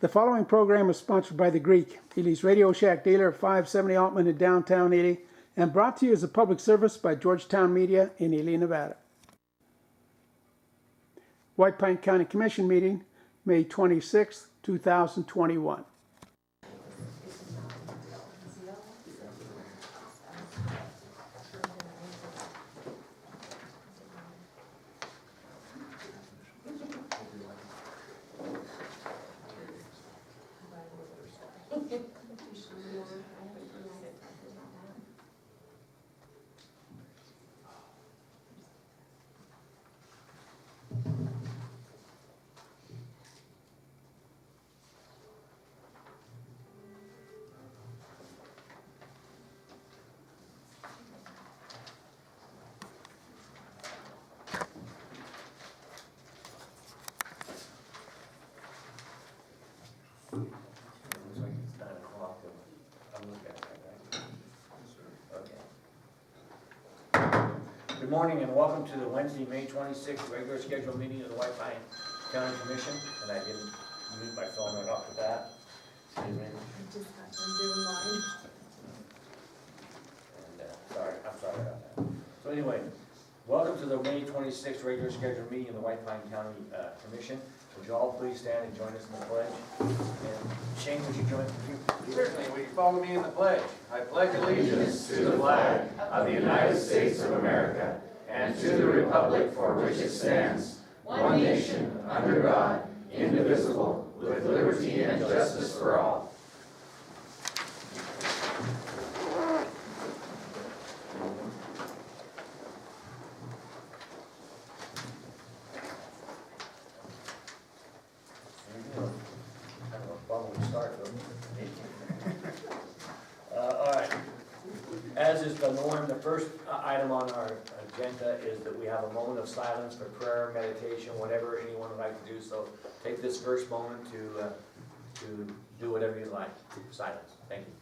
The following program is sponsored by The Greek, Ely's Radio Shack dealer at 570 Altman in downtown Ely, and brought to you as a public service by Georgetown Media in Ely, Nevada. White Pine County Commission meeting, May 26, 2021. Looks like it's 9 o'clock. I'm looking at it, right? Okay. Good morning and welcome to the Wednesday, May 26th regular scheduled meeting of the White Pine County Commission. And I didn't mute my phone right off the bat. Excuse me. I just got done doing mine. And I'm sorry about that. So anyway, welcome to the May 26th regular scheduled meeting of the White Pine County Commission. Would you all please stand and join us in the pledge? And Shane, would you join? Certainly, will you follow me in the pledge? I pledge Allegiance to the flag of the United States of America and to the republic for which it stands, one nation, under God, indivisible, with liberty and justice for all. All right. As is the norm, the first item on our agenda is that we have a moment of silence for prayer, meditation, whatever anyone would like to do. So take this first moment to do whatever you like. Silence. Thank you.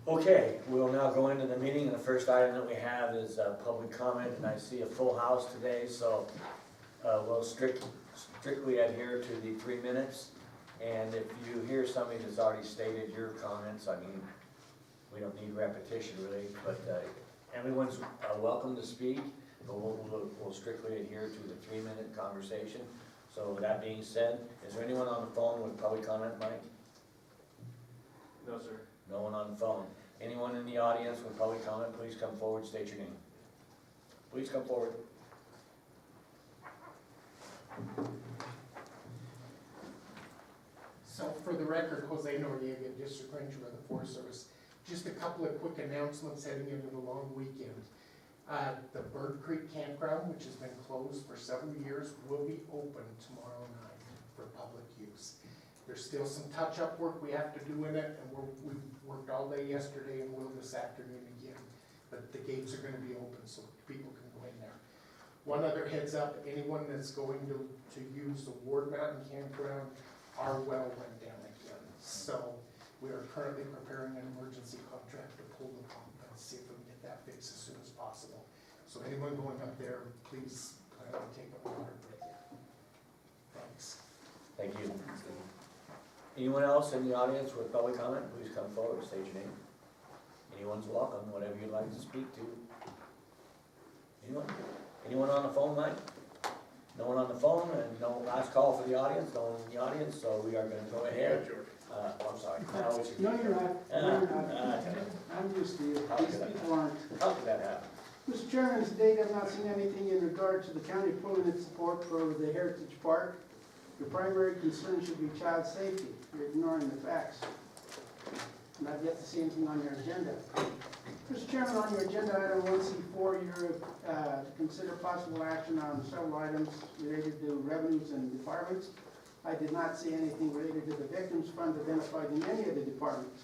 Okay, we'll now go into the meeting, and the first item that we have is public comment, and I see a full house today, so we'll strictly adhere to the 3 minutes. And if you hear somebody that's already stated your comments, I mean, we don't need repetition really, but everyone's welcome to speak, but we'll strictly adhere to the 3-minute conversation. So with that being said, is there anyone on the phone with public comment, Mike? No, sir. No one on the phone. Anyone in the audience with public comment, please come forward, state your name. Please come forward. So for the record, Jose Noriega, District Ranger of the Forest Service. Just a couple of quick announcements heading into the long weekend. The Bird Creek Campground, which has been closed for several years, will be open tomorrow night for public use. There's still some touch-up work we have to do in it, and we worked all day yesterday and will this afternoon again. But the gates are going to be open so people can go in there. One other heads up, anyone that's going to use the Ward Mountain Campground, our well went down again. So we are currently preparing an emergency contract to pull the pump and see if we can get that fixed as soon as possible. So anyone going up there, please plan on taking water with you. Thanks. Thank you. Anyone else in the audience with public comment, please come forward, state your name. Anyone's welcome, whatever you'd like to speak to. Anyone? Anyone on the phone line? No one on the phone and no last call for the audience, no one in the audience, so we are gonna go ahead. I'm sorry. Now it's your- No, you're not. No, you're not. I'm used to you. These people aren't. How could that happen? Mr. Chairman, to date, I've not seen anything in regard to the county pulling its support for the Heritage Park. Your primary concern should be child safety. You're ignoring the facts. And I've yet to see anything on your agenda. Mr. Chairman, on your agenda item 1C4, you're to consider possible action on several items related to revenues and departments. I did not see anything related to the Victims Fund identified in any of the departments.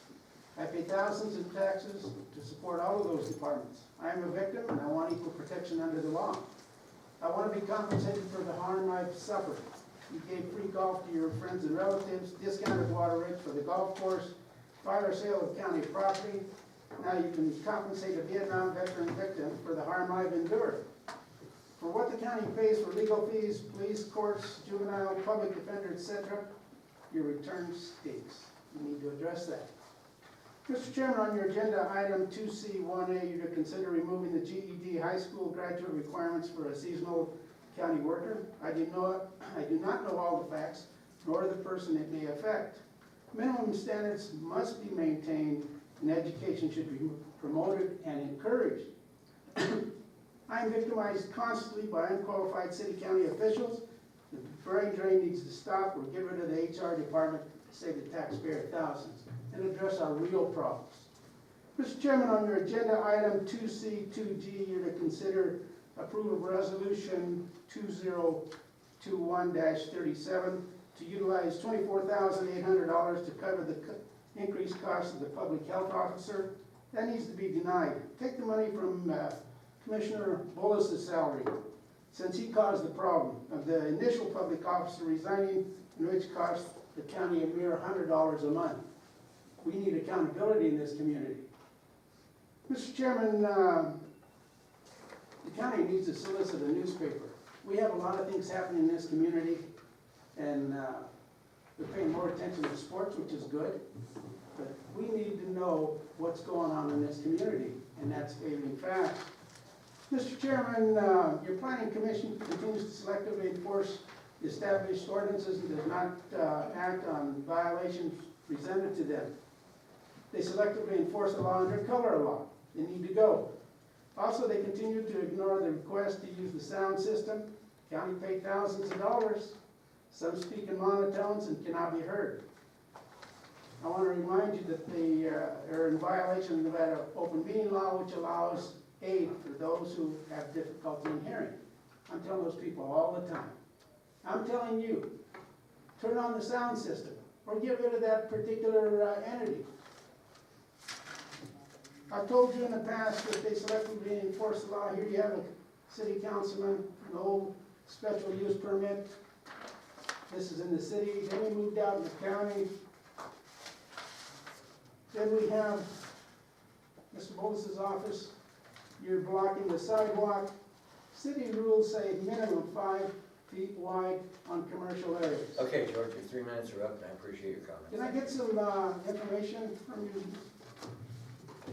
I pay thousands in taxes to support all of those departments. I am a victim and I want equal protection under the law. I want to be compensated for the harm I've suffered. You gave free golf to your friends and relatives, discounted water rates for the golf course, fire sale of county property. Now you can compensate a Vietnam veteran victim for the harm I've endured. For what the county pays for legal fees, police, courts, juvenile, public defender, etc., your return stinks. You need to address that. Mr. Chairman, on your agenda, item 2C1A, you're to consider removing the GED high school graduate requirements for a seasonal county worker. I do not know all the facts, nor the person it may affect. Minimum standards must be maintained, and education should be promoted and encouraged. I am victimized constantly by unqualified city-county officials. The brain drain needs to stop, or get rid of the HR department to save the taxpayer thousands and address our real problems. Mr. Chairman, on your agenda item 2C2G, you're to consider approval of resolution 2021-37 to utilize $24,800 to cover the increased cost of the public health officer. That needs to be denied. Take the money from Commissioner Bullis' salary, since he caused the problem of the initial public officer resigning, and which cost the county a mere $100 a month. We need accountability in this community. Mr. Chairman, the county needs to solicit a newspaper. We have a lot of things happening in this community, and we're paying more attention to sports, which is good, but we need to know what's going on in this community, and that's failing fast. Mr. Chairman, your planning commission continues to selectively enforce the established ordinances and does not act on violations presented to them. They selectively enforce the law under color of law. They need to go. Also, they continue to ignore the request to use the sound system. County paid thousands of dollars. Some speak in monotones and cannot be heard. I want to remind you that they are in violation of Nevada open meeting law, which allows aid for those who have difficulty in hearing. I'm telling those people all the time. I'm telling you, turn on the sound system or get rid of that particular entity. I've told you in the past that they selectively enforce the law. Here you have a city councilman, no special use permit. This is in the city. Then we moved out in the county. Then we have Mr. Bullis' office. You're blocking the sidewalk. City rules say minimum 5 feet wide on commercial areas. Okay, George, your 3 minutes are up, and I appreciate your comments. Can I get some information from you?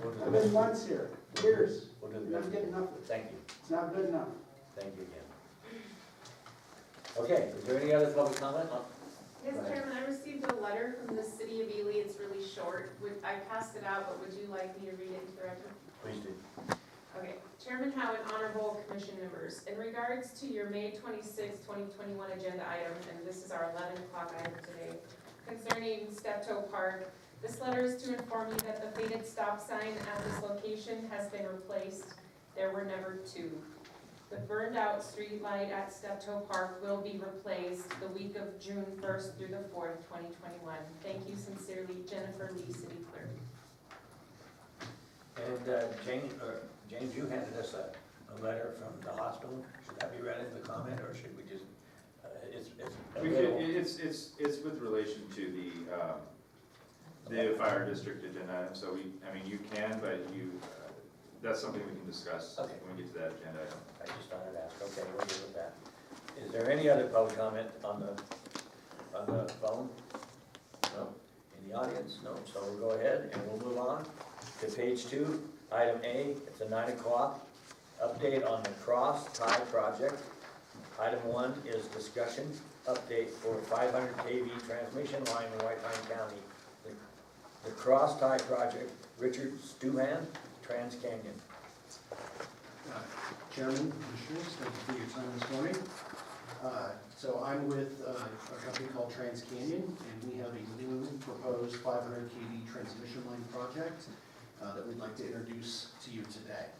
We'll do the I've best been we- months here, years. We'll do the I'm best. not getting nothing. Thank you. It's not good enough. Thank you again. Okay, is there any other public comment? Yes, Go ahead. Chairman, I received a letter from the city of Ely. It's really short. I passed it out, but would you like me to read it into the record? Please do. Okay, Chairman Howe and honorable commission members, in regards to your May 26, 2021 agenda item, and this is our 11 o'clock item today, concerning Steptoe Park, this letter is to inform you that the faded stop sign at this location has been replaced. There were never two. The burned out street light at Steptoe Park will be replaced the week of June 1st through the 4th, 2021. Thank you sincerely, Jennifer Lee, City Clerk. And James, you handed us a letter from the hospital. Should that be read as a comment, or should we just, it's available? It's with relation to the fire district agenda item, so you can, but that's something we can discuss Okay. when we get to that agenda item. I just thought I'd ask. Okay, we'll deal with that. Is there any other public comment on the phone? No? In the audience? No? So we'll go ahead and we'll move on to page 2, item A. It's a 9 o'clock update on the Cross Tie project. Item 1 is discussion update for 500 kV transmission line in White Pine County. The cross tie project, Richard Stuhan, Trans Canyon. Chairman, Commissioners, thank you for your time this morning. So I'm with a company called Trans Canyon, and we have a new proposed 500 kV transmission line project that we'd like to introduce to you today.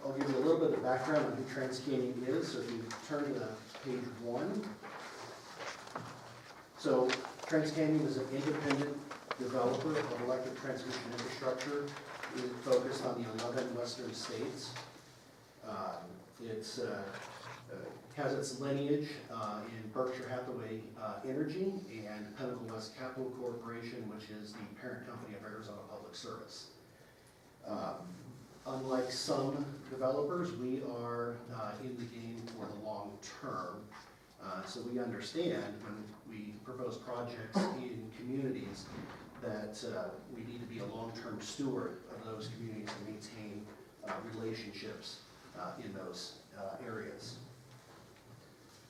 I'll give you a little bit of background on who Trans Canyon is. So if you turn to page 1. So Trans Canyon is an independent developer of electric transmission infrastructure. It's focused on the 11 western states. It has its lineage in Berkshire Hathaway Energy and Pinnacle West Capital Corporation, which is the parent company of Arizona Public Service. Unlike some developers, we are in the game for the long term. So we understand when we propose projects in communities that we need to be a long-term steward of those communities and maintain relationships in those areas.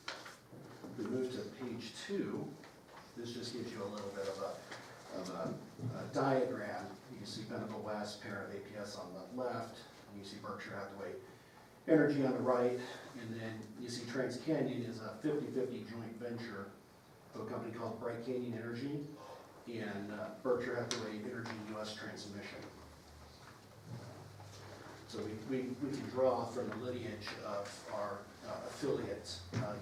If we move to page 2, this just gives you a little bit of a diagram. You can see Pinnacle West, parent APS on the left, and you see Berkshire Hathaway Energy on the right, and then you see Trans Canyon is a 50-50 joint venture of a company called Bright Canyon Energy and Berkshire Hathaway Energy US Transmission. So we can draw from the lineage of our affiliate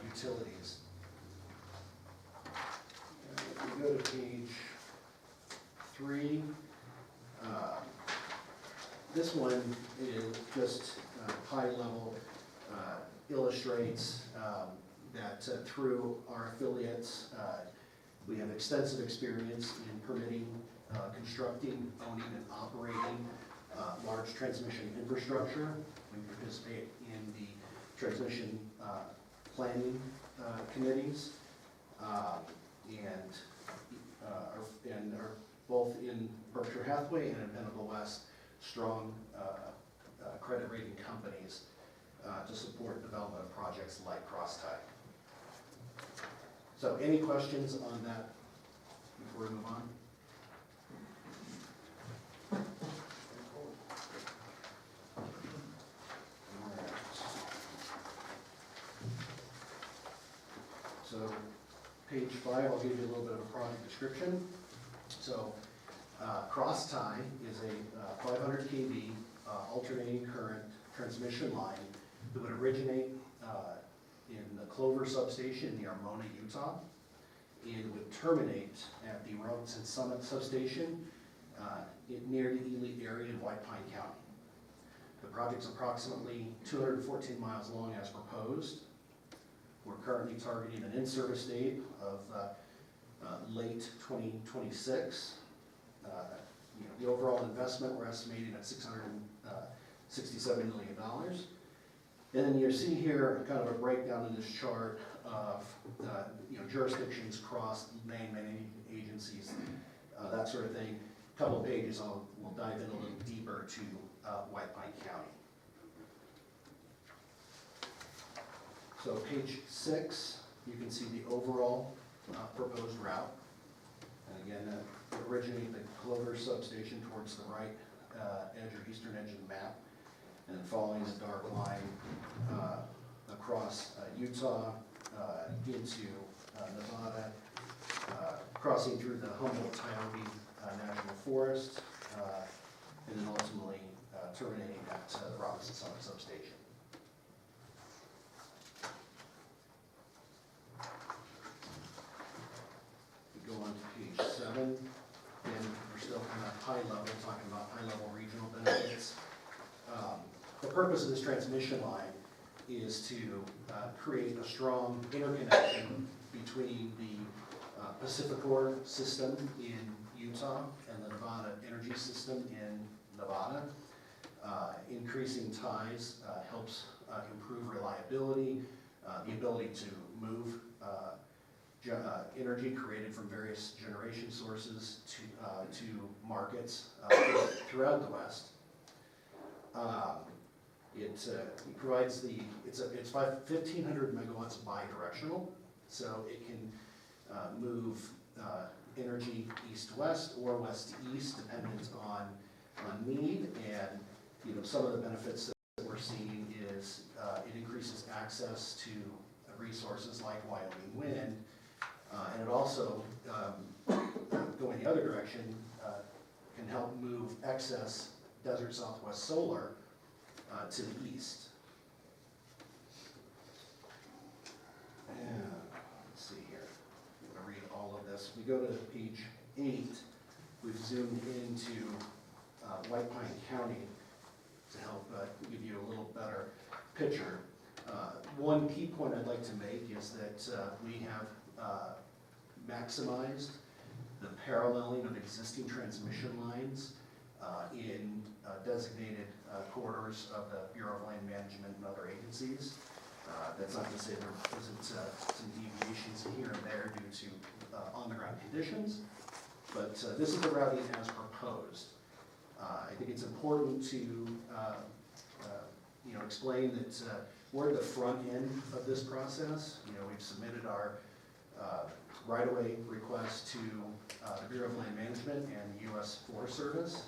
utilities. If we go to page 3, this one is just high level, illustrates that through our affiliates, we have extensive experience in permitting, constructing, owning, and operating large transmission infrastructure. We participate in the transmission planning committees, and are both in Berkshire Hathaway and in Pinnacle West, strong credit rating companies to support development of projects like Crosstie. So any questions on that before we move on? So page 5, I'll give you a little bit of a project description. So Crosstie is a 500 kV alternating current transmission line that would originate in the Clover substation near Mona, Utah, and would terminate at the Robinson Summit substation near the Ely area in White Pine County. The project's approximately 214 miles long as proposed. We're currently targeting an in-service date of late 2026. The overall investment we're estimating at $667 million. And then you see here kind of a breakdown in this chart of jurisdictions, cross main agencies, that sort of thing. A couple of pages we'll dive in a little deeper to White Pine County. So page 6, you can see the overall proposed route. And again, originate the Clover substation towards the right edge or eastern edge of the map, and then following the dark line across Utah into Nevada, crossing through the Humboldt-Tioga National Forest, and then ultimately terminating at the Robinson Summit substation. We go on to page 7, and we're still kind of high level, talking about high level regional benefits. The purpose of this transmission line is to create a strong interconnection between the Pacificor system in Utah and the Nevada energy system in Nevada. Increasing ties helps improve reliability, the ability to move energy created from various generation sources to markets throughout the West. It provides it's 1,500 megawatts bi-directional, so it can move energy east to west or west to east, dependent on need. And, you know, some of the benefits that we're seeing is it increases access to resources like Wyoming wind, and it also, going the other direction, can help move excess desert Southwest solar to the east. And let's see here, I'm gonna read all of this. We go to page 8, we've zoomed into White Pine County to help give you a little better picture. One key point I'd like to make is that we have maximized the paralleling of existing transmission lines in designated corridors of the Bureau of Land Management and other agencies. That's not to say there isn't some deviations here and there due to on-the-ground conditions, but this is the routing as proposed. I think it's important to you know, explain that we're at the front end of this process. You know, we've submitted our right-of-way request to the Bureau of Land Management and the U.S. Forest Service,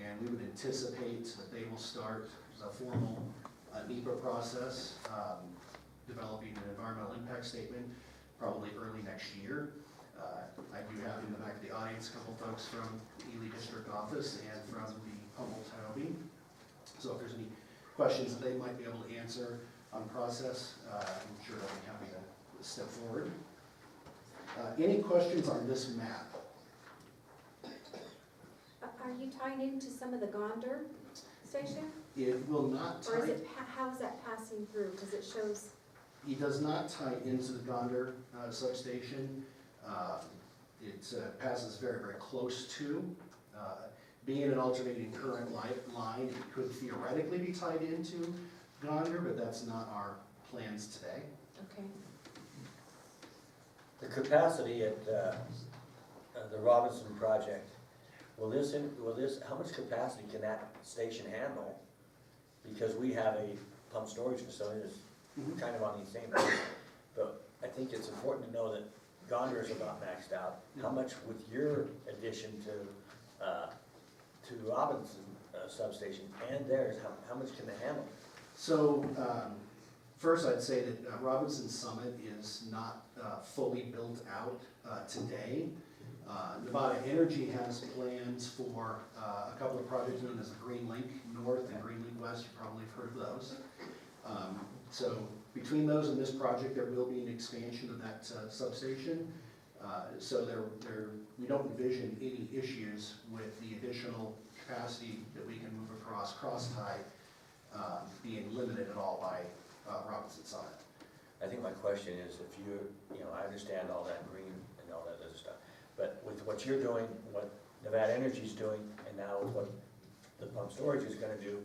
and we would anticipate that they will start the formal NEPA process, developing an environmental impact statement probably early next year. I do have in the back of the audience a couple folks from the Ely District Office and from the Humboldt-Hyobe. So if there's any questions that they might be able to answer on process, I'm sure they'll be happy to step forward. Any questions on this map? Are you tying into some of the Gonder station? It will not Or is tie, it, how is that passing through? Because it shows, it does not tie into the Gonder substation. It passes very, very close to. Being an alternating current line, it could theoretically be tied into Gonder, but that's not our plans today. okay. The capacity at the Robinson project, how much capacity can that station handle? Because we have a pump storage facility that's kind of on the same line, but I think it's important to know that Gonder is about maxed out. How much with your addition to Robinson substation and theirs, how much can they handle? So, first I'd say that Robinson Summit is not fully built out today. Nevada Energy has plans for a couple of projects known as Green Link North and Green Link West. You probably have heard of those. So between those and this project, there will be an expansion of that substation. So we don't envision any issues with the additional capacity that we can move across crosstie being limited at all by Robinson Summit. I think my question is, if you know, I understand all that green and all that other stuff, but with what you're doing, what Nevada Energy's doing, and now with what the pump storage is gonna do,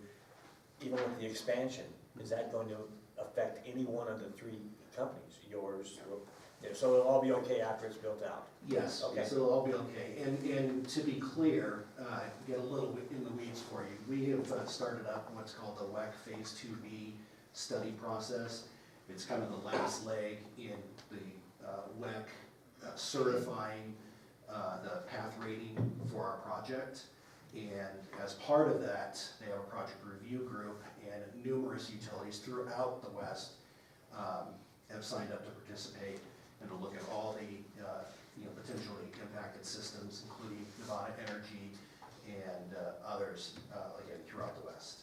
even with the expansion, is that going to affect any one of the three companies, yours? So it'll all be okay after it's built out? Yes, Okay. yes, it'll all be okay. And to be clear, get a little bit in the weeds for you, we have started up what's called the WEC Phase 2B study process. It's kind of the last leg in the WEC certifying the path rating for our project. And as part of that, they have a project review group, and numerous utilities throughout the West have signed up to participate and to look at all the potentially impacted systems, including Nevada Energy and others, again, throughout the West.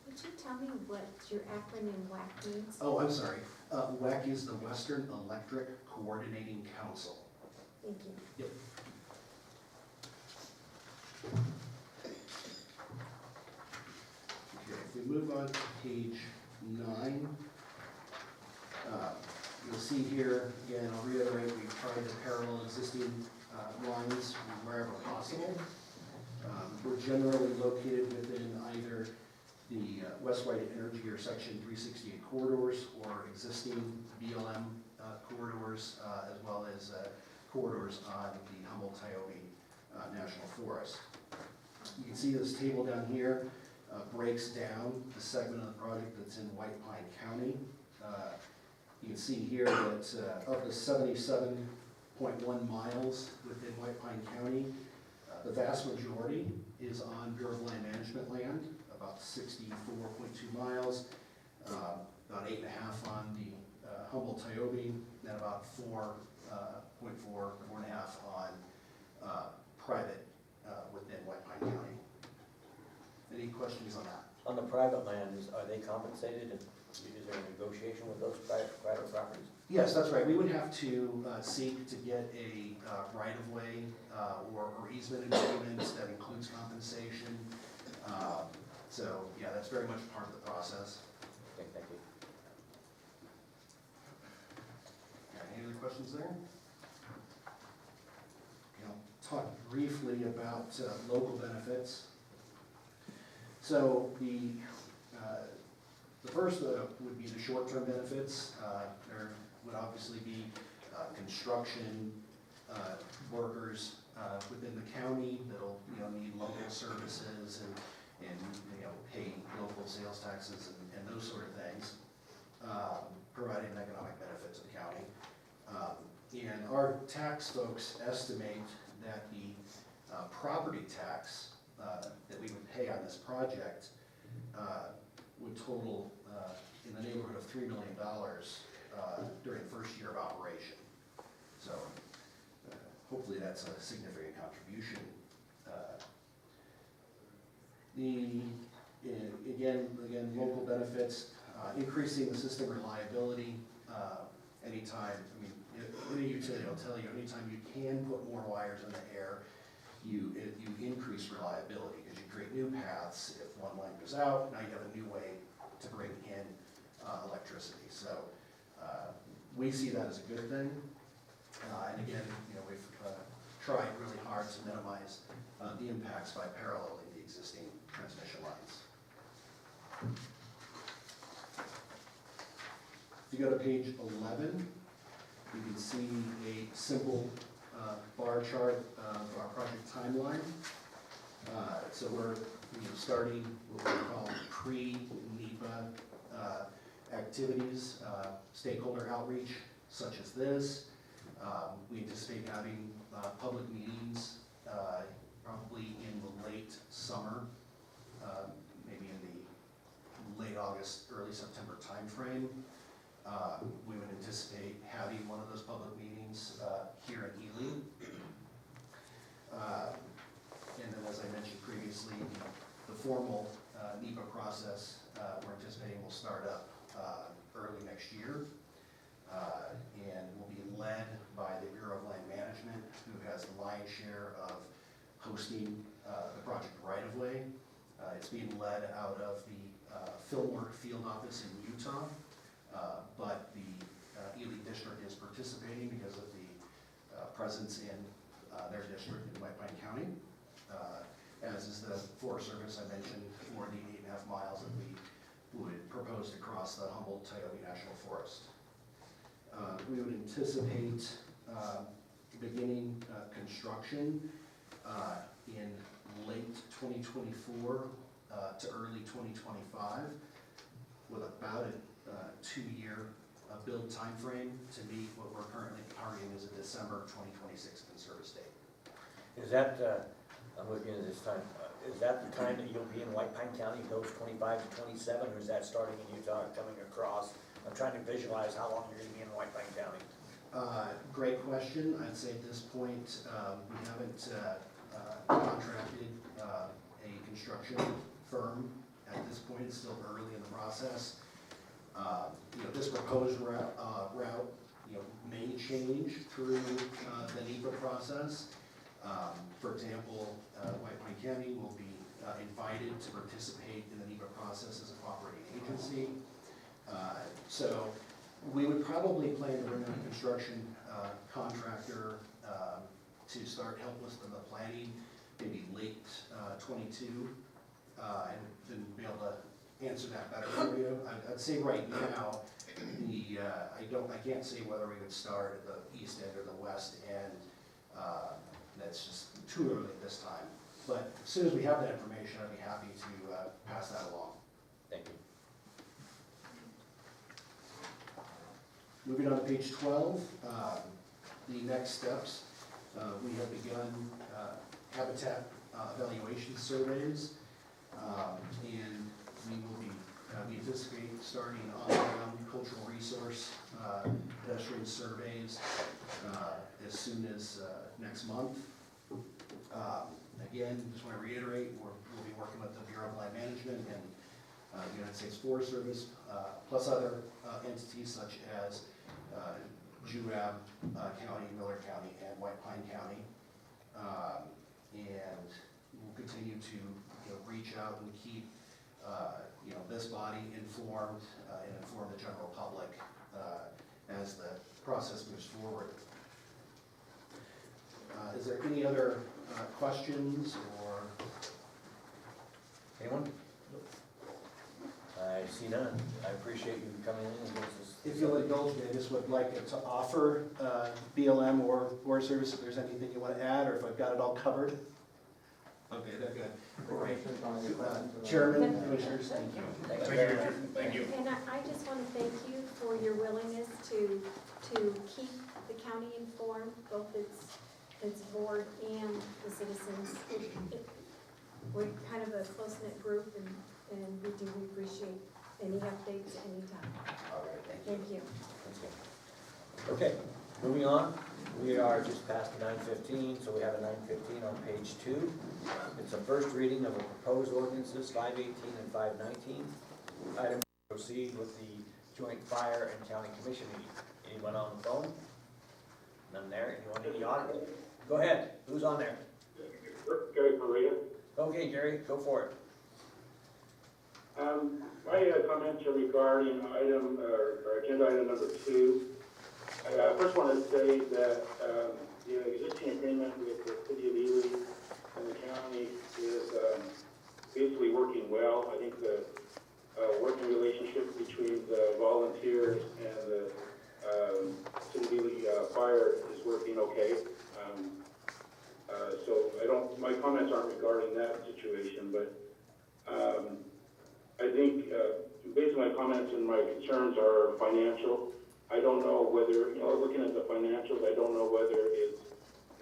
Would you tell me what your acronym WAC means? Oh, I'm sorry. WEC is the Western Electric Coordinating Council. Thank you. Yep. Okay, if we move on to page 9, you'll see here, again, I'll reiterate, we've tried to parallel existing lines wherever possible. We're generally located within either the West White Energy or Section 368 corridors or existing BLM corridors, as well as corridors on the Humboldt-Hyobe National Forest. You can see this table down here. breaks down the segment of the project that's in White Pine County. You can see here that of the 77.1 miles within White Pine County, the vast majority is on Bureau of Land Management land, about 64.2 miles, about 8.5 on the Humboldt-Tiobe, and about 4.5 on private within White Pine County. Any questions on that? On the private lands, are they compensated? Is there a negotiation with those private properties? Yes, that's right. We would have to seek to get a right-of-way or easement agreement that includes compensation. So, yeah, that's very much part of the process. Okay, thank you. Any other questions there? Okay, I'll talk briefly about local benefits. So the first would be the short-term benefits. There would obviously be construction workers within the county that'll need local services and pay local sales taxes and those sort of things, providing an economic benefit to the county. And our tax folks estimate that the property tax that we would pay on this project would total in the neighborhood of $3 million during the first year of operation. So hopefully that's a significant contribution. Again, local benefits, increasing the system reliability. Anytime, any utility will tell you, anytime you can put more wires in the air, you increase reliability because you create new paths. If one line goes out, now you have a new way to bring in electricity. So we see that as a good thing. And again, we've tried really hard to minimize the impacts by paralleling the existing transmission lines. If you go to page 11, you can see a simple bar chart of our project timeline. So we're starting what we call pre-NEPA activities, stakeholder outreach such as this. We anticipate having public meetings probably in the late summer, maybe in the late August, early September timeframe. We would anticipate having one of those public meetings here in Ely. And then, as I mentioned previously, the formal NEPA process we're anticipating will start up early next year. And will be led by the Bureau of Land Management, who has the lion's share of hosting the project right-of-way. It's being led out of the Fillmore Field Office in Utah, but the Ely District is participating because of the presence in their district in White Pine County, as is the Forest Service I mentioned for the 8.5 miles that we would propose to cross the Humboldt-Tiobe National Forest. We would anticipate beginning construction in late 2024 to early 2025 with about a 2-year build time frame to meet what we're currently targeting as a December 2026 in-service date. Is that, I'm looking at this time, is that the time that you'll be in White Pine County, those 25 to 27, or is that starting in Utah and coming across? I'm trying to visualize how long you're gonna be in White Pine County. Great question. I'd say at this point, we haven't contracted a construction firm. At this point, it's still early in the process. This proposed route, may change through the NEPA process. For example, White Pine County will be invited to participate in the NEPA process as a cooperating agency. So we would probably plan to bring in a construction contractor to start help us with the planning, maybe late 22, and then be able to answer that better for you. I'd say right now, I can't say whether we would start at the east end or the west end. That's just too early at this time. But as soon as we have that information, I'd be happy to pass that along. Thank you. Moving on to page 12, the next steps, we have begun habitat evaluation surveys, and we will be, we anticipate starting on-ground cultural resource pedestrian surveys as soon as next month. Again, just want to reiterate, we'll be working with the Bureau of Land Management and the United States Forest Service, plus other entities such as Juab County, Miller County, and White Pine County. And we'll continue to reach out and keep this body informed and inform the general public as the process moves forward. Is there any other questions or? Anyone? I see none. I appreciate you coming in and giving us this. If you'll indulge me, I just would like to offer BLM or Forest Service if there's anything you want to add, or if I've got it all covered. Okay, they're good. Great. Chairman, Commissioners, thank you. Thank you very much. Thank you. And I just want to thank you for your willingness to keep the county informed, both its board and the citizens. We're kind of a close-knit group, and we do appreciate any updates anytime. All right, Thank you. Okay, moving on. We are just past 9:15, so we have a 9:15 on page 2. It's a first reading of the proposed ordinances 518 and 519. Item proceed with the joint fire and county commission meeting. Anyone on the phone? None there. Anyone in the audience? Go ahead. Who's on there? Gary Correa. Okay, Gary, go for it. My comments are regarding item, or agenda item number 2. I first want to say that the existing agreement with the city of Ely and the county is basically working well. I think the working relationship between the volunteers and the city of Ely fire is working okay. So my comments aren't regarding that situation, but I think basically my comments and my concerns are financial. I don't know whether, looking at the financials, I don't know whether it's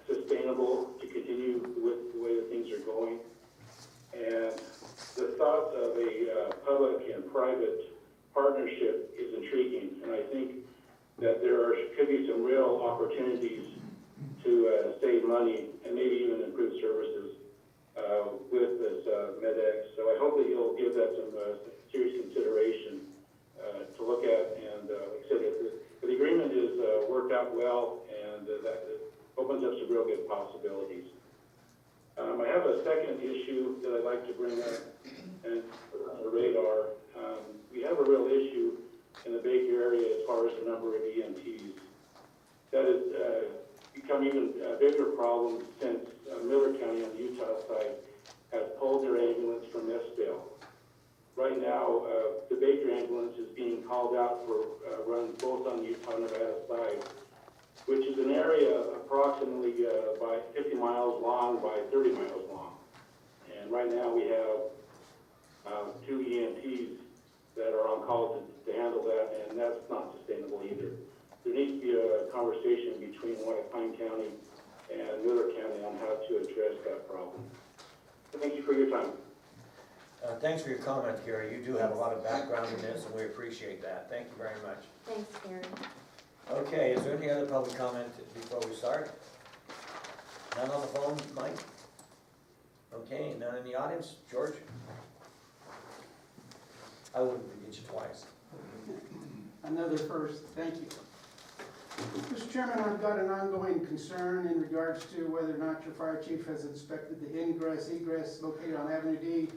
sustainable to continue with the way that things are going. And the thought of a public and private partnership is intriguing, and I think that could be some real opportunities to save money and maybe even improve services with this MedX. So I hope that you'll give that some serious consideration to look at. And like I said, if the agreement is worked out well, and that opens up some real good possibilities. I have a second issue that I'd like to bring up and put on the radar. We have a real issue in the Baker area as far as the number of EMTs. That has become even a bigger problem since Miller County on the Utah side has pulled their ambulance from Estville. Right now, the Baker ambulance is being called out for runs both on the Utah-Nevada side, which is an area approximately by 50 miles long by 30 miles long. And right now we have 2 EMTs that are on call to handle that, and that's not sustainable either. There needs to be a conversation between White Pine County and Miller County on how to address that problem. Thank you for your time. Thanks for your comment, Gary. You do have a lot of background in this, and we appreciate that. Thank you very much. Thanks, Gary. Okay, is there any other public comment before we start? None on the phone, Mike? Okay, none in the audience? George? I wouldn't forget you twice. Another first, thank you. Mr. Chairman, I've got an ongoing concern in regards to whether or not your fire chief has inspected the ingress, egress located on Avenue D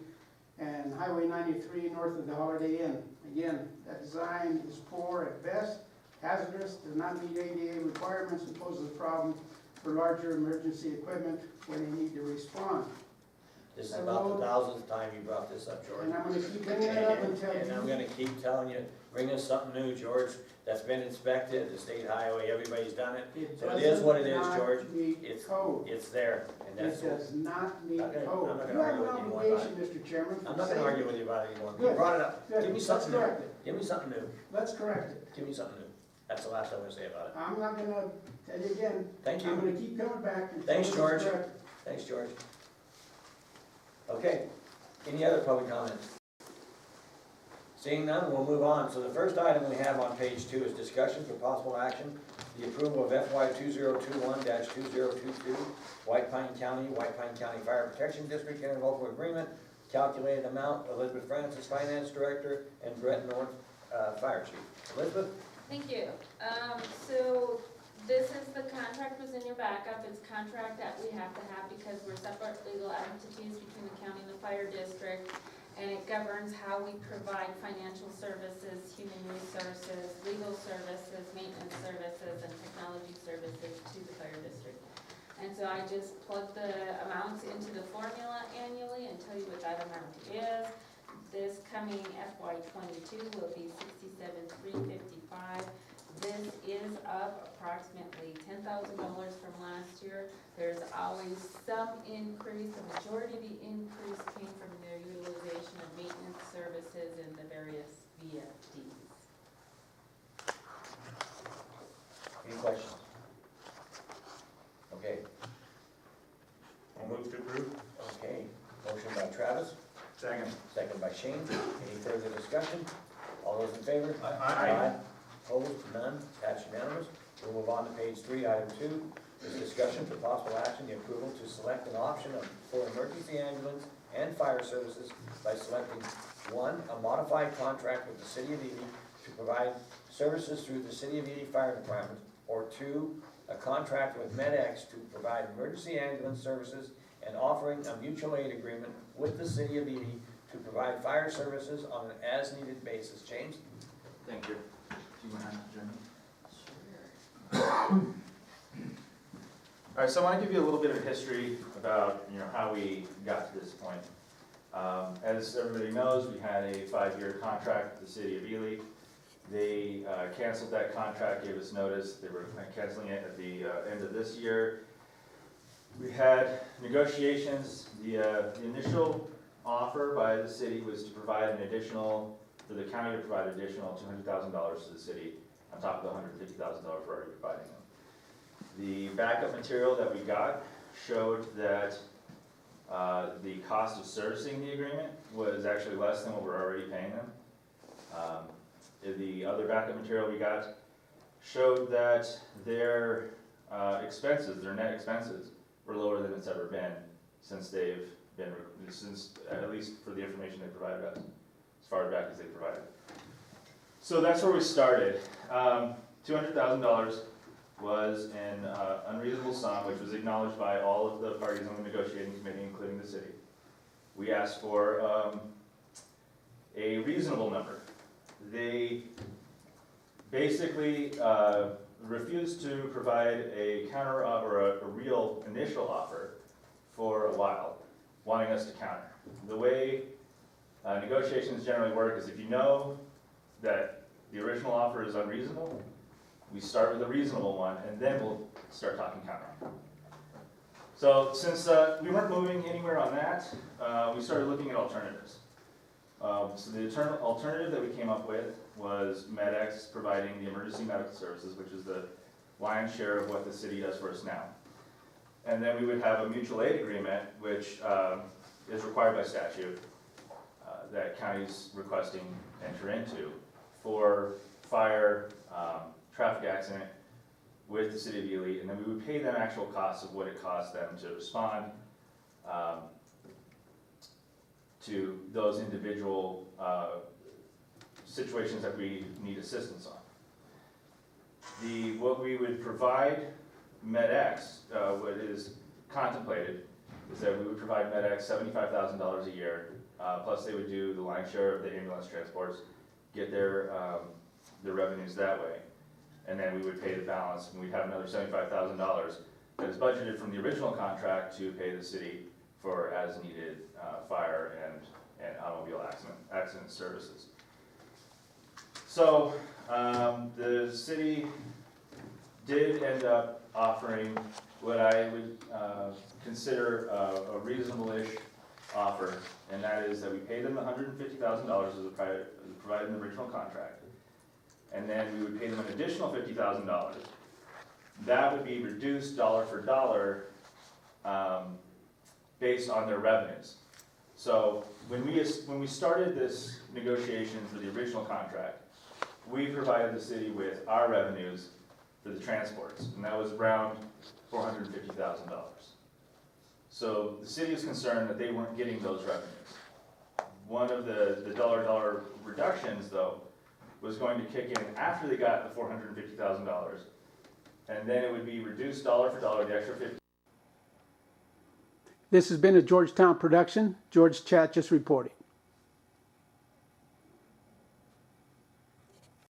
and Highway 93 north of the Holiday Inn. Again, that design is poor at best, hazardous, does not meet ADA requirements, and poses a problem for larger emergency equipment when they need to respond. This is about the 1000th time you brought this up, George. And I'm gonna keep bringing it up until And I'm you, gonna keep telling you, bring us something new, George, that's been inspected, the state highway, everybody's done it. it So it is what it is, does George. not meet It's- code. It's there, and that's It what, does not meet I'm not code. gonna You have argue an with you more about obligation, Mr. Chairman. for I'm not gonna saying- argue with you about it anymore. You Good. brought it up. Good. Give me Let's something new. correct it. Give me something new. Let's correct it. Give me something new. That's the last I'm gonna say about it. I'm not gonna tell you again. Thank I'm you. gonna keep coming back. until Thanks, it's George. corrected. Thanks, George. Okay, any other public comments? Seeing none, we'll move on. So the first item we have on page 2 is discussion for possible action, the approval of FY 2021-2022 White Pine County Fire Protection District interlocal agreement, calculated amount, Elizabeth Francis, Finance Director, and Brett North, Fire Chief. Elizabeth? Thank you. So this is the contract was in your backup. It's contract that we have to have because we're separate legal entities between the county and the fire district. And it governs how we provide financial services, human resources, legal services, maintenance services, and technology services to the fire district. And so I just plug the amounts into the formula annually and tell you what that amount is. This coming FY '22 will be $67,355. This is up approximately $10,000 from last year. There's always some increase. The majority of the increase came from their utilization of maintenance services in the various VFDs. Any questions? Okay. I'll move to approve. Okay, motion by Travis, Second. second by Shane. Any further discussion? All those in favor? Aye. Opposed? None? That's unanimous. We'll move on to page 3, item 2. Is discussion for possible action, the approval to select an option for emergency ambulance and fire services by selecting 1, a modified contract with the City of Ely to provide services through the City of Ely Fire Department, or 2, a contract with MedX to provide emergency ambulance services and offering a mutual aid agreement with the City of Ely to provide fire services on an as-needed basis. James? Thank you. Do you want to All right, so I want to give you a little bit of history about, how we got to this point. As everybody knows, we had a 5-year contract with the City of Ely. They canceled that contract, gave us notice. They were canceling it at the end of this year. We had negotiations. The initial offer by the city was to provide an additional, for the county to provide additional $200,000 to the city on top of the $150,000 we're already providing them. The backup material that we got showed that the cost of servicing the agreement was actually less than what we're already paying them. The other backup material we got showed that their expenses, their net expenses, were lower than it's ever been since they've been, at least for the information they provided us, as far back as they provided. So that's where we started. $200,000 was an unreasonable sum, which was acknowledged by all of the parties on the negotiating committee, including the city. We asked for a reasonable number. They basically refused to provide a counter or a real initial offer for a while, wanting us to counter. The way negotiations generally work is if you know that the original offer is unreasonable, we start with a reasonable one, and then we'll start talking counter. So since we weren't moving anywhere on that, we started looking at alternatives. So the alternative that we came up with was MedX providing the emergency medical services, which is the lion's share of what the city does for us now. And then we would have a mutual aid agreement, which is required by statute, that counties requesting enter into for fire, traffic accident with the City of Ely, and then we would pay them actual costs of what it costs them to respond to those individual situations that we need assistance on. What we would provide MedX, what is contemplated, is that we would provide MedX $75,000 a year, plus they would do the lion's share of the ambulance transports, get their revenues that way. And then we would pay the balance, and we'd have another $75,000 that is budgeted from the original contract to pay the city for as-needed fire and automobile accident services. So the city did end up offering what I would consider a reasonable-ish offer, and that is that we pay them $150,000 as provided in the original contract, and then we would pay them an additional $50,000. That would be reduced dollar for dollar based on their revenues. So when we started this negotiation for the original contract, we provided the city with our revenues for the transports, and that was around $450,000. So the city was concerned that they weren't getting those revenues. One of the dollar reductions, though, was going to kick in after they got the $450,000, and then it would be reduced dollar for dollar, the extra 50. This has been a Georgetown production. George Chatchis reporting.